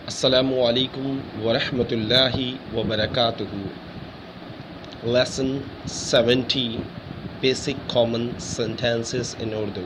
Assalamu alaikum wa rahmatullahi wa barakatuhu. Lesson 70 Basic Common Sentences in Urdu.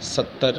70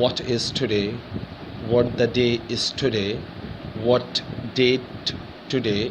What is today? What the day is today? What date today?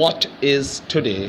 what is today?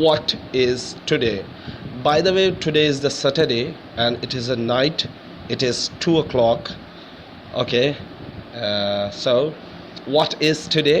What is today? By the way, today is the Saturday and it is a night. It is 2 o'clock. Okay. So what is today?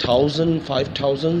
1000 5000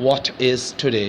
What is today?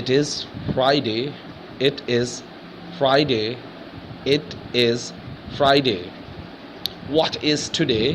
It is Friday. It is Friday. It is Friday. What is today?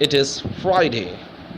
It is Friday.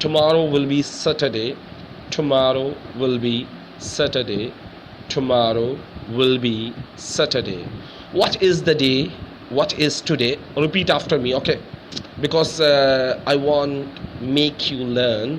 Tomorrow will be Saturday. Tomorrow will be Saturday. Tomorrow will be Saturday. What is the day? What is today? Repeat after me, okay? Because I want make you learn.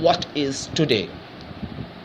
What is today?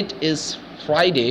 It is Friday.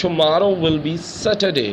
Tomorrow will be Saturday.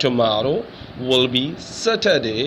Tomorrow will be Saturday.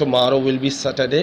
Tomorrow will be Saturday.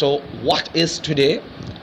So what is today?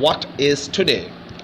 What is today?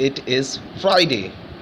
It is Friday.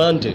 Monday.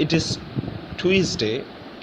It is Tuesday.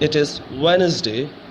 It is Wednesday.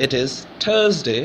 It is Thursday.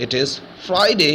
It is Friday.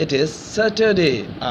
It is Saturday.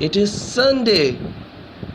It is Sunday.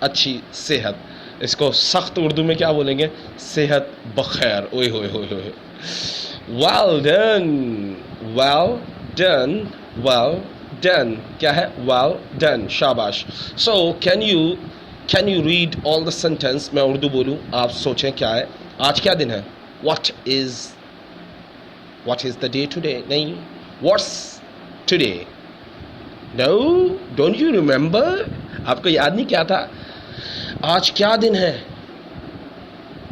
اچھی صحت. اس کو سخت اردو میں کیا بولیں گے؟ صحت بخیر. اوئے ہوئے ہوئے ہوئے. well done, well done, well done. کیا ہے؟ well done. شاباش. so can you read all the sentence؟ میں اردو بولوں، آپ سوچیں کیا ہے. آج کیا دن ہے؟ what is the day today؟ نہیں، what's today؟ no, don't you remember؟ آپ کو یاد نہیں کیا تھا؟ آج کیا دن ہے؟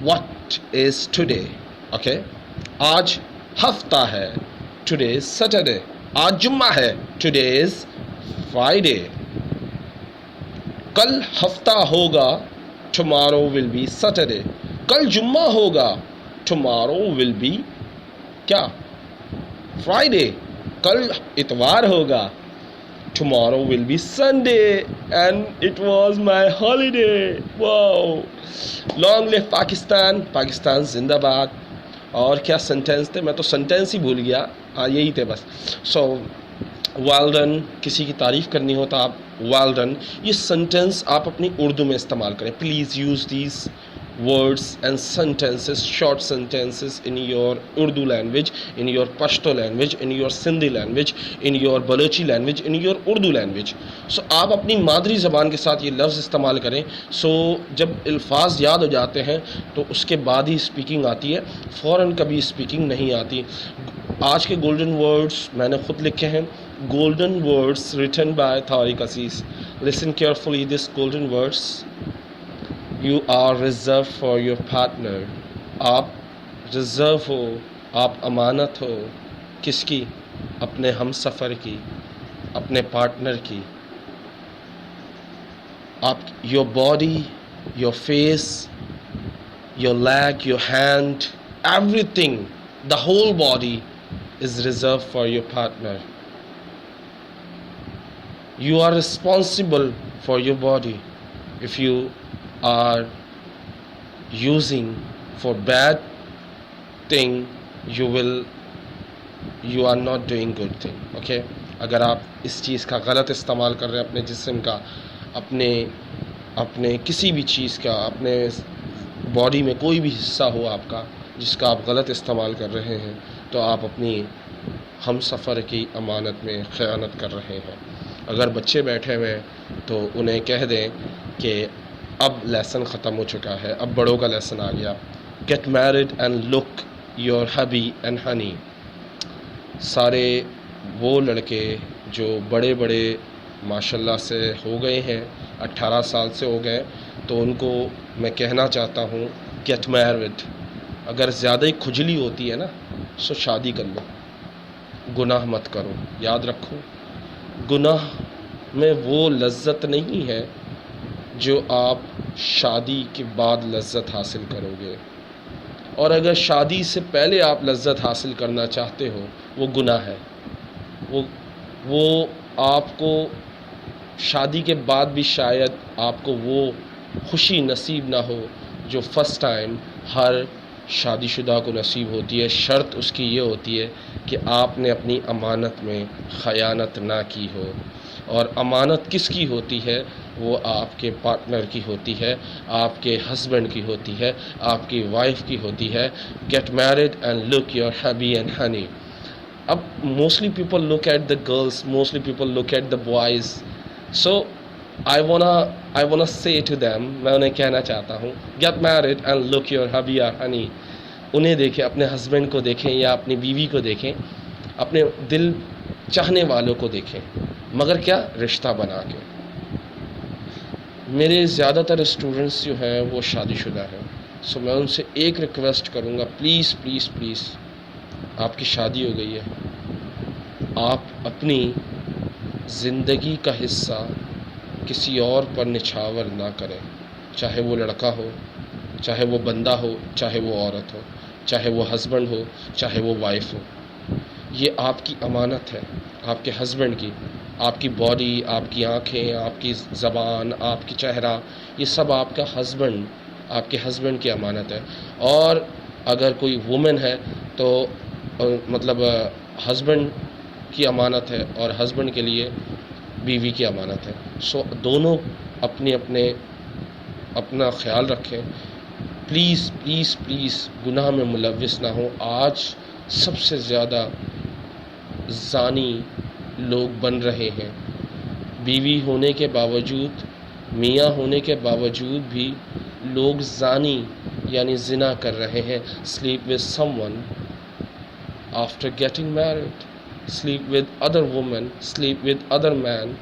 what is today؟ okay. آج ہفتہ ہے. today is Saturday. آج جمعہ ہے. today is Friday. کل ہفتہ ہوگا. tomorrow will be Saturday. کل جمعہ ہوگا. tomorrow will be کیا؟ Friday. کل اتوار ہوگا. tomorrow will be Sunday and it was my holiday. wow. long live Pakistan. Pakistan زندہ باد. اور کیا سینٹینس تھے؟ میں تو سینٹینس ہی بھول گیا. ہاں یہی تھے بس. سو well done. کسی کی تعریف کرنی ہو تو آپ well done. یہ سینٹینس آپ اپنی اردو میں استعمال کریں. Please use these words and sentences, short sentences in your Urdu language, in your Pashto language, in your Sindhi language, in your Balochi language, in your Urdu language. So آپ اپنی مادری زبان کے ساتھ یہ لفظ استعمال کریں. سو جب الفاظ یاد ہو جاتے ہیں تو اس کے بعد ہی اسپیکنگ آتی ہے، فوراً کبھی اسپیکنگ نہیں آتی. آج کے گولڈن ورڈز میں نے خود لکھے ہیں. Golden words written by Tariq Aziz. Listen carefully this golden words. You are reserved for your partner. آپ ریزرو ہو، آپ امانت ہو. کس کی؟ اپنے ہم سفر کی، اپنے پارٹنر کی. آپ your body, your face, your leg, your hand, everything, the whole body is reserved for your partner. You are responsible for your body. If you are using for bad thing, you are not doing good thing. okay. اگر آپ اس چیز کا غلط استعمال کر رہے ہیں، اپنے جسم کا، اپنے کسی بھی چیز کا، اپنے باڈی میں کوئی بھی حصہ ہو آپ کا جس کا آپ غلط استعمال کر رہے ہیں، تو آپ اپنی ہم سفر کی امانت میں خیانت کر رہے ہیں. اگر بچے بیٹھے ہوئے ہیں تو انہیں کہہ دیں کہ اب لیسن ختم ہو چکا ہے، اب بڑوں کا لیسن آ گیا. Get married and look your hubby and honey. سارے وہ لڑکے جو بڑے ماشاء اللہ سے ہو گئے ہیں، 18 سال سے ہو گئے، تو ان کو میں کہنا چاہتا ہوں گیٹ میرڈ. اگر زیادہ ہی کھجلی ہوتی ہے نا تو شادی کر لو. گناہ مت کرو. یاد رکھو، گناہ میں وہ لذت نہیں ہے جو آپ شادی کے بعد لذت حاصل کرو گے. اور اگر شادی سے پہلے آپ لذت حاصل کرنا چاہتے ہو، وہ گناہ ہے. وہ آپ کو شادی کے بعد بھی شاید آپ کو وہ خوشی نصیب نہ ہو جو فرسٹ ٹائم ہر شادی شدہ کو نصیب ہوتی ہے. شرط اس کی یہ ہوتی ہے کہ آپ نے اپنی امانت میں خیانت نہ کی ہو. اور امانت کس کی ہوتی ہے؟ وہ آپ کے پارٹنر کی ہوتی ہے، آپ کے ہسبینڈ کی ہوتی ہے، آپ کی وائف کی ہوتی ہے. Get married and look your hubby and honey. اب mostly people look at the girls, mostly people look at the boys. So I wanna say to them، میں انہیں کہنا چاہتا ہوں get married and look your hubby or honey. انہیں دیکھیں، اپنے husband کو دیکھیں یا اپنی بیوی کو دیکھیں، اپنے دل چاہنے والوں کو دیکھیں، مگر کیا؟ رشتہ بنا کے. میرے زیادہ تر اسٹوڈنٹس جو ہیں وہ شادی شدہ ہیں. سو میں ان سے ایک ریکویسٹ کروں گا، پلیز پلیز پلیز، آپ کی شادی ہو گئی ہے، آپ اپنی زندگی کا حصہ کسی اور پر نچھاور نہ کریں. چاہے وہ لڑکا ہو، چاہے وہ بندہ ہو، چاہے وہ عورت ہو، چاہے وہ ہسبینڈ ہو، چاہے وہ وائف ہو. یہ آپ کی امانت ہے، آپ کے ہسبینڈ کی. آپ کی باڈی، آپ کی آنکھیں، آپ کی زبان، آپ کی چہرہ، یہ سب آپ کا ہسبینڈ، آپ کے ہسبینڈ کی امانت ہے. اور اگر کوئی وومن ہے تو مطلب ہسبینڈ کی امانت ہے، اور ہسبینڈ کے لیے بیوی کی امانت ہے. سو دونوں اپنے اپنے اپنا خیال رکھیں. پلیز پلیز پلیز گناہ میں ملوث نہ ہوں. آج سب سے زیادہ زانی لوگ بن رہے ہیں. بیوی ہونے کے باوجود، میاں ہونے کے باوجود بھی لوگ زانی یعنی زنا کر رہے ہیں. sleep with someone after getting married, sleep with other women, sleep with other man.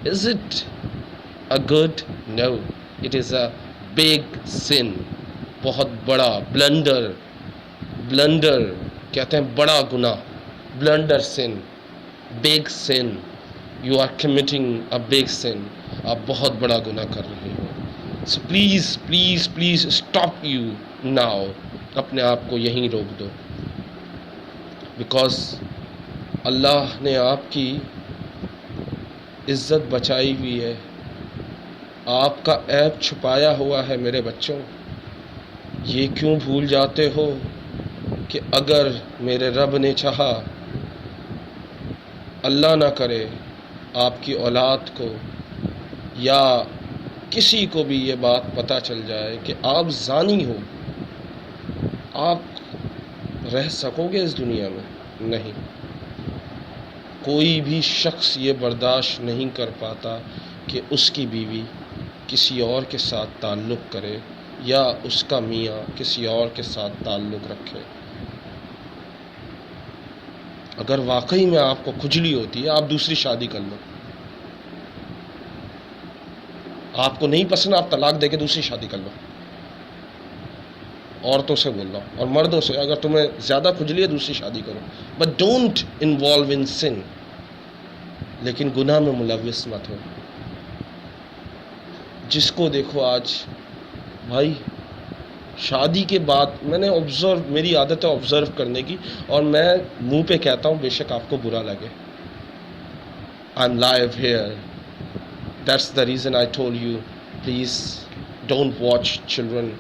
Is it a good? No, it is a big sin. بہت بڑا بلنڈر کہتے ہیں بڑا گناہ. Blunder sin, big sin. You are committing a big sin. آپ بہت بڑا گناہ کر رہے ہو. So please please please stop you now. اپنے آپ کو یہیں روک دو. بیکاز اللہ نے آپ کی عزت بچائی ہوئی ہے. آپ کا عیب چھپایا ہوا ہے میرے بچوں. یہ کیوں بھول جاتے ہو کہ اگر میرے رب نے چاہا، اللہ نہ کرے آپ کی اولاد کو یا کسی کو بھی یہ بات پتہ چل جائے کہ آپ زانی ہو، آپ رہ سکو گے اس دنیا میں؟ نہیں. کوئی بھی شخص یہ برداشت نہیں کر پاتا کہ اس کی بیوی کسی اور کے ساتھ تعلق کرے یا اس کا میاں کسی اور کے ساتھ تعلق رکھے. اگر واقعی میں آپ کو کھجلی ہوتی ہے، آپ دوسری شادی کر لو. آپ کو نہیں پسند، آپ طلاق دے کے دوسری شادی کر لو. عورتوں سے بول رہا ہوں اور مردوں سے، اگر تمہیں زیادہ کھجلی ہے دوسری شادی کرو. بٹ ڈونٹ انوالو ان سن. لیکن گناہ میں ملوث مت ہو. جس کو دیکھو آج بھائی شادی کے بعد، میں نے میری عادت ہے آبزرو کرنے کی، اور میں منہ پہ کہتا ہوں بے شک آپ کو برا لگے. I am live here. That's the reason I told you please don't watch children.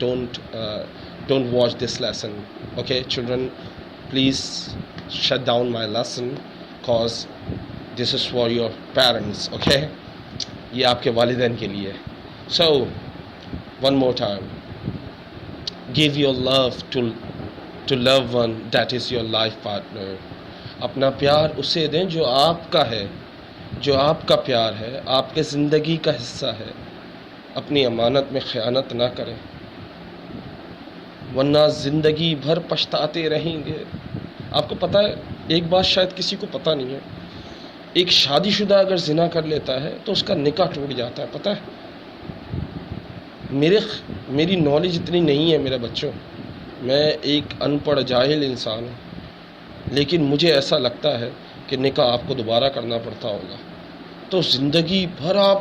Don't watch this lesson. Okay, children, please shut down my lesson cause this is for your parents. Okay, یہ آپ کے والدین کے لیے. So one more time, give your love to loved one that is your life partner. اپنا پیار اسے دیں جو آپ کا ہے، جو آپ کا پیار ہے، آپ کے زندگی کا حصہ ہے. اپنی امانت میں خیانت نہ کریں، ورنہ زندگی بھر پچھتاتے رہیں گے. آپ کو پتہ ہے ایک بات شاید کسی کو پتہ نہیں ہے، ایک شادی شدہ اگر زنا کر لیتا ہے تو اس کا نکاح ٹوٹ جاتا ہے. پتہ ہے؟ میری نالج اتنی نہیں ہے میرے بچوں، میں ایک ان پڑھ جاہل انسان ہوں، لیکن مجھے ایسا لگتا ہے کہ نکاح آپ کو دوبارہ کرنا پڑتا ہوگا. تو زندگی بھر آپ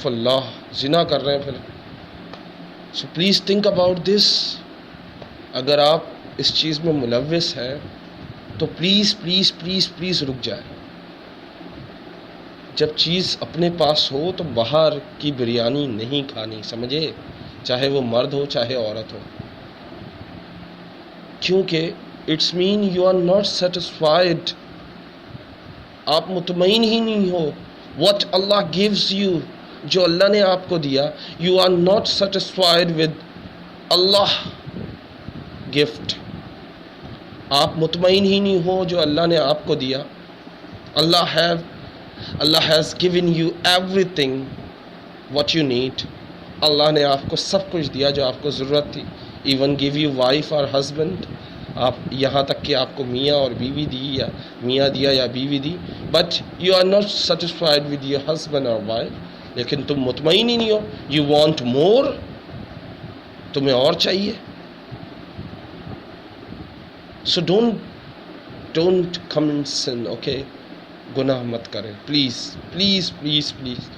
اللہ زنا کر رہے ہیں پھر. So please think about this. اگر آپ اس چیز میں ملوث ہیں تو پلیز پلیز پلیز پلیز رک جائیں. جب چیز اپنے پاس ہو تو باہر کی بریانی نہیں کھانی، سمجھے؟ چاہے وہ مرد ہو چاہے عورت ہو. کیونکہ it's mean you are not satisfied. آپ مطمئن ہی نہیں ہو. واٹ اللہ گیوز یو، جو اللہ نے آپ کو دیا، you are not satisfied with Allah gift. آپ مطمئن ہی نہیں ہو جو اللہ نے آپ کو دیا. اللہ has given you everything what you need. اللہ نے آپ کو سب کچھ دیا جو آپ کو ضرورت تھی. ایون گیو یو وائف اور ہسبینڈ. آپ یہاں تک کہ آپ کو میاں اور بیوی دی، یا میاں دیا یا بیوی دی. But you are not satisfied with your husband اور وائف. لیکن تم مطمئن ہی نہیں ہو. یو وانٹ مور، تمہیں اور چاہیے. So don't come in sun. Okay, گناہ مت کریں پلیز پلیز پلیز پلیز.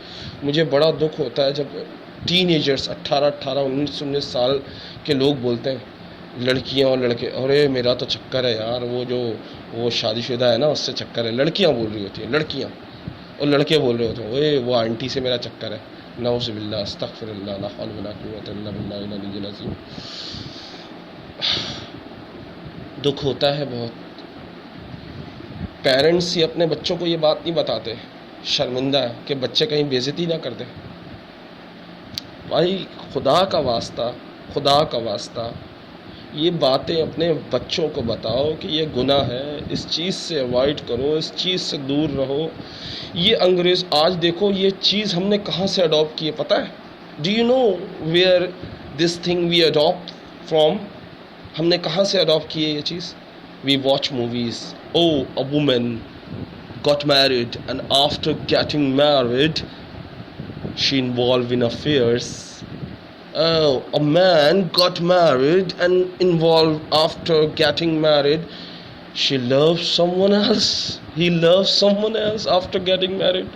مجھے بڑا دکھ ہوتا ہے جب ٹین ایجرس 18 19 سال کے لوگ بولتے ہیں، لڑکیاں اور لڑکے، ارے میرا تو چکر ہے یار، وہ شادی شدہ ہے نا اس سے چکر ہے. لڑکیاں بول رہی ہوتی ہیں، لڑکیاں، اور لڑکے بول رہے ہوتے ہیں اوے وہ آنٹی سے میرا چکر ہے. نعوذ باللہ، استغفر اللہ، لا حول ولا قوۃ الا باللہ العلی العظیم. دکھ ہوتا ہے بہت. پیرنٹس ہی اپنے بچوں کو یہ بات نہیں بتاتے، شرمندہ ہے کہ بچے کہیں بے عزتی نہ کر دیں. بھائی خدا کا واسطہ، خدا کا واسطہ یہ باتیں اپنے بچوں کو بتاؤ کہ یہ گناہ ہے، اس چیز سے اوائڈ کرو، اس چیز سے دور رہو۔ یہ انگریز آج دیکھو یہ چیز ہم نے کہاں سے اڈاپٹ کی ہے پتہ ہے؟ Do you know where this thing we adapt from? ہم نے کہاں سے اڈاپٹ کی ہے یہ چیز؟ We watch movies. Oh, a woman got married and after getting married she involved in affairs. Oh, a man got married and involved after getting married she loves someone else, he loves someone else after getting married.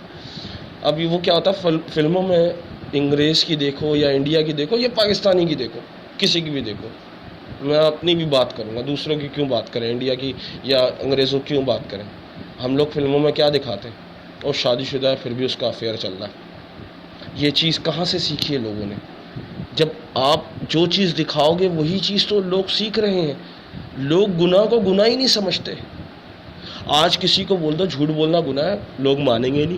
اب وہ کیا ہوتا ہے فلموں میں، انگریز کی دیکھو یا انڈیا کی دیکھو یا پاکستانی کی دیکھو، کسی کی بھی دیکھو، میں اپنی بھی بات کروں گا، دوسروں کی کیوں بات کریں، انڈیا کی یا انگریزوں کیوں بات کریں؟ ہم لوگ فلموں میں کیا دکھاتے ہیں؟ اور شادی شدہ ہے پھر بھی اس کا افیئر چل رہا ہے۔ یہ چیز کہاں سے سیکھی ہے لوگوں نے؟ جب آپ جو چیز دکھاؤ گے وہی چیز تو لوگ سیکھ رہے ہیں۔ لوگ گناہ کو گناہ ہی نہیں سمجھتے۔ آج کسی کو بول دو جھوٹ بولنا گناہ ہے، لوگ مانیں گے نہیں۔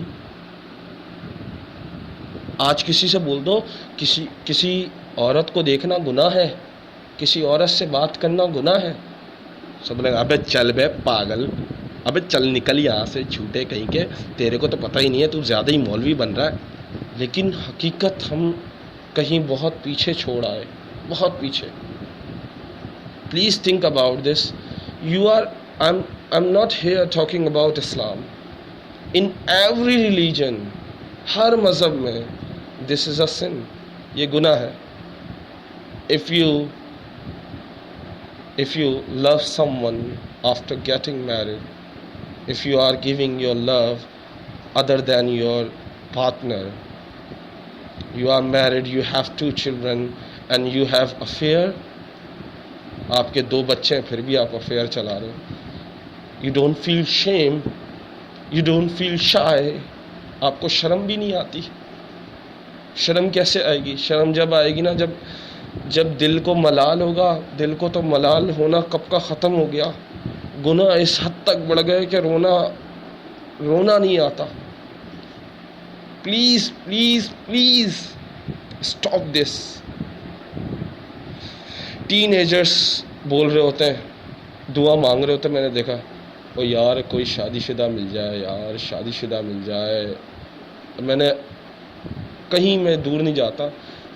آج کسی سے بول دو کسی عورت کو دیکھنا گناہ ہے، کسی عورت سے بات کرنا گناہ ہے، سب لوگ ابے چل بے پاگل، ابے چل نکل یہاں سے جھوٹے کہیں کے، تیرے کو تو پتہ ہی نہیں ہے، تو زیادہ ہی مولوی بن رہا ہے۔ لیکن حقیقت ہم کہیں بہت پیچھے چھوڑ آئے، بہت پیچھے۔ Please think about this. I'm not here talking about Islam. In every religion, ہر مذہب میں this is a sin. یہ گناہ ہے. If you love someone after getting married, if you are giving your love other than your partner, you are married, you have 2 children and you have affair, آپ کے 2 بچے ہیں پھر بھی آپ افیئر چلا رہے ہو. You don't feel shame, you don't feel shy. آپ کو شرم بھی نہیں آتی. شرم کیسے آئے گی؟ شرم جب آئے گی نا جب دل کو ملال ہوگا. دل کو تو ملال ہونا کب کا ختم ہو گیا. گناہ اس حد تک بڑھ گئے کہ رونا نہیں آتا. Please please please stop this. Ten agers بول رہے ہوتے ہیں، دعا مانگ رہے ہوتے ہیں، میں نے دیکھا او یار کوئی شادی شدہ مل جائے، یار شادی شدہ مل جائے. میں نے کہیں میں دور نہیں جاتا،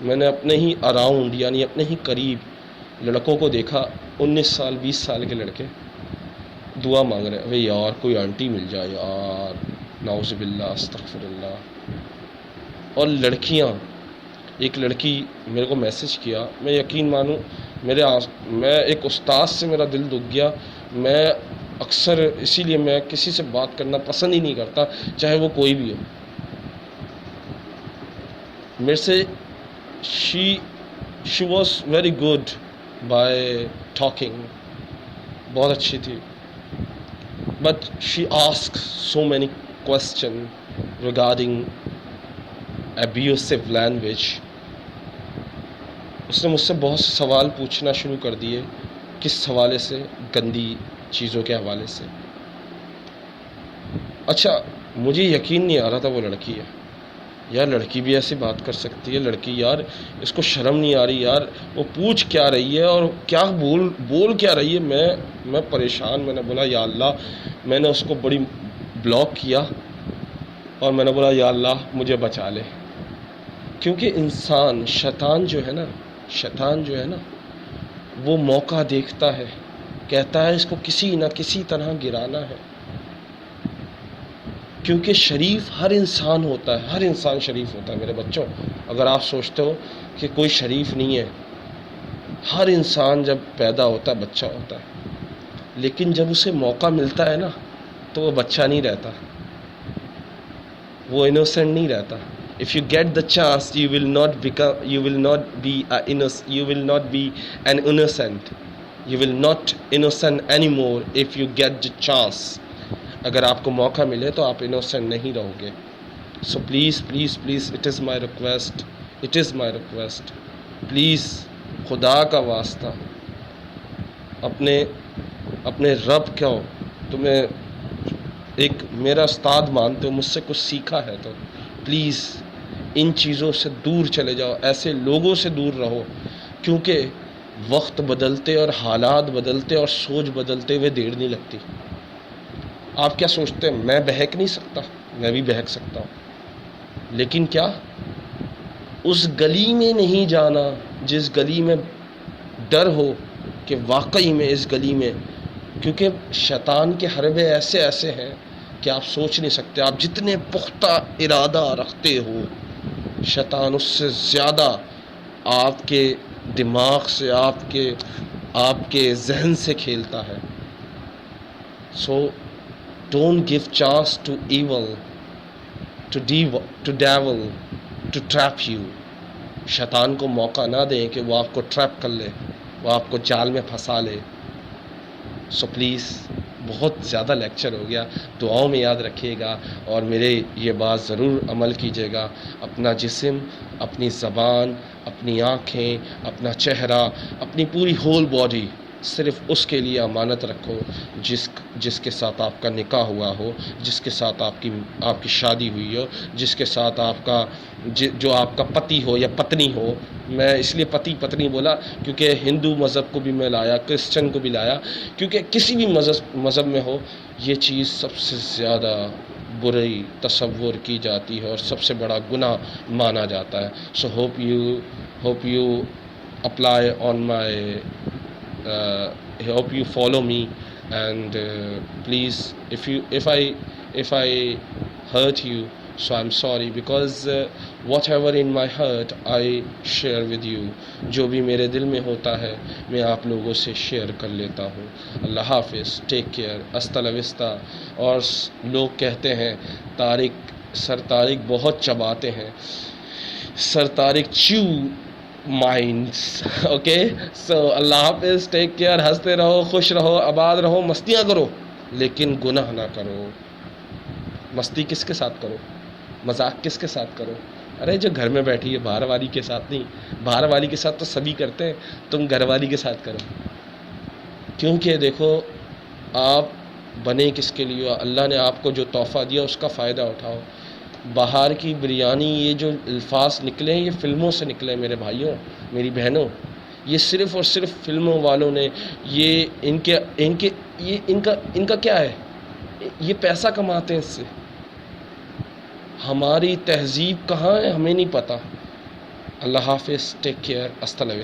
میں نے اپنے ہی اراؤنڈ یعنی اپنے ہی قریب لڑکوں کو دیکھا، 19 سال 20 سال کے لڑکے دعا مانگ رہے ہیں، ابے یار کوئی آنٹی مل جائے یار، نعوذ باللہ استغفر اللہ. اور لڑکیاں، ایک لڑکی میرے کو میسج کیا، میں یقین مانوں میں ایک استاد سے میرا دل دکھ گیا. میں اکثر اسی لیے میں کسی سے بات کرنا پسند ہی نہیں کرتا، چاہے وہ کوئی بھی ہو. میرے سے she was very good by talking, بہت اچھی تھی، but she ask so many question regarding abusive language. اس نے مجھ سے بہت سے سوال پوچھنا شروع کر دیے. کس حوالے سے؟ گندی چیزوں کے حوالے سے. اچھا مجھے یقین نہیں آ رہا تھا وہ لڑکی ہے. یار لڑکی بھی ایسی بات کر سکتی ہے؟ لڑکی یار اس کو شرم نہیں آ رہی یار، وہ پوچھ کیا رہی ہے اور کیا بول کیا رہی ہے. میں پریشان. میں نے بولا یا اللہ، میں نے اس کو بڑی بلاک کیا اور میں نے بولا یا اللہ مجھے بچا لے. کیونکہ انسان شیطان جو ہے نا وہ موقع دیکھتا ہے، کہتا ہے اس کو کسی نہ کسی طرح گرانا ہے. کیونکہ شریف ہر انسان ہوتا ہے، ہر انسان شریف ہوتا ہے. میرے بچوں، اگر آپ سوچتے ہو کہ کوئی شریف نہیں ہے، ہر انسان جب پیدا ہوتا ہے بچہ ہوتا ہے، لیکن جب اسے موقع ملتا ہے نا تو وہ بچہ نہیں رہتا، وہ انوسینٹ نہیں رہتا. If you get the chance, you will not be an innocent. You will not innocent anymore if you get the chance. اگر آپ کو موقع ملے تو آپ innocent نہیں رہو گے. So please, it is my request. Please, خدا کا واسطہ اپنے رب کو تمہیں ایک میرا استاد مانتے ہو، مجھ سے کچھ سیکھا ہے تو پلیز ان چیزوں سے دور چلے جاؤ، ایسے لوگوں سے دور رہو، کیونکہ وقت بدلتے اور حالات بدلتے اور سوچ بدلتے ہوئے دیر نہیں لگتی۔ آپ کیا سوچتے ہیں میں بہک نہیں سکتا؟ میں بھی بہک سکتا ہوں، لیکن کیا اس گلی میں نہیں جانا جس گلی میں ڈر ہو کہ واقعی میں اس گلی میں، کیونکہ شیطان کے حربے ایسے ایسے ہیں کہ آپ سوچ نہیں سکتے۔ آپ جتنے پختہ ارادہ رکھتے ہو، شیطان اس سے زیادہ آپ کے دماغ سے، آپ کے ذہن سے کھیلتا ہے۔ So don't give chance to evil, to devil to trap you. شیطان کو موقع نہ دیں کہ وہ آپ کو ٹریپ کر لے، وہ آپ کو جال میں پھنسا لے۔ سو پلیز، بہت زیادہ لیکچر ہو گیا، دعاؤں میں یاد رکھیے گا اور میرے یہ بات ضرور عمل کیجیے گا۔ اپنا جسم، اپنی زبان، اپنی آنکھیں، اپنا چہرہ، اپنی پوری ہول باڈی صرف اس کے لیے امانت رکھو جس کے ساتھ آپ کا نکاح ہوا ہو، جس کے ساتھ آپ کی شادی ہوئی ہو، جس کے ساتھ جو آپ کا پتی ہو یا پتنی ہو۔ میں اس لیے پتنی بولا کیونکہ ہندو مذہب کو بھی میں لایا، کرسچن کو بھی لایا، کیونکہ کسی بھی مذہب میں ہو یہ چیز سب سے زیادہ بری تصور کی جاتی ہے اور سب سے بڑا گناہ مانا جاتا ہے۔ So hope you apply on my hope you follow me, and please, if I hurt you, so I'm sorry, because whatever in my heart I share with you. جو بھی میرے دل میں ہوتا ہے میں آپ لوگوں سے شیئر کر لیتا ہوں۔ اللہ حافظ، ٹیک کیئر، ہستا لا وستا۔ اور لوگ کہتے ہیں سر طارق بہت چباتے ہیں، سر طارق چیو مائنڈس۔ اوکے، سو اللہ حافظ، ٹیک کیئر، ہنستے رہو، خوش رہو، آباد رہو، مستیاں کرو لیکن گناہ نہ کرو۔ مستی کس کے ساتھ کرو؟ مذاق کس کے ساتھ کرو؟ ارے جو گھر میں بیٹھی ہے، باہر والی کے ساتھ نہیں۔ باہر والی کے ساتھ تو سبھی کرتے ہیں، تم گھر والی کے ساتھ کرو۔ کیونکہ دیکھو آپ بنے کس کے لیے؟ اللہ نے آپ کو جو تحفہ دیا اس کا فائدہ اٹھاؤ۔ باہر کی بریانی، یہ جو الفاظ نکلے ہیں یہ فلموں سے نکلے ہیں میرے بھائیوں، میری بہنوں۔ یہ صرف اور صرف فلموں والوں نے، یہ ان کا کیا ہے؟ یہ پیسہ کماتے ہیں اس سے۔ ہماری تہذیب کہاں ہے ہمیں نہیں پتہ۔ اللہ حافظ، ٹیک کیئر، ہستا لا وستا۔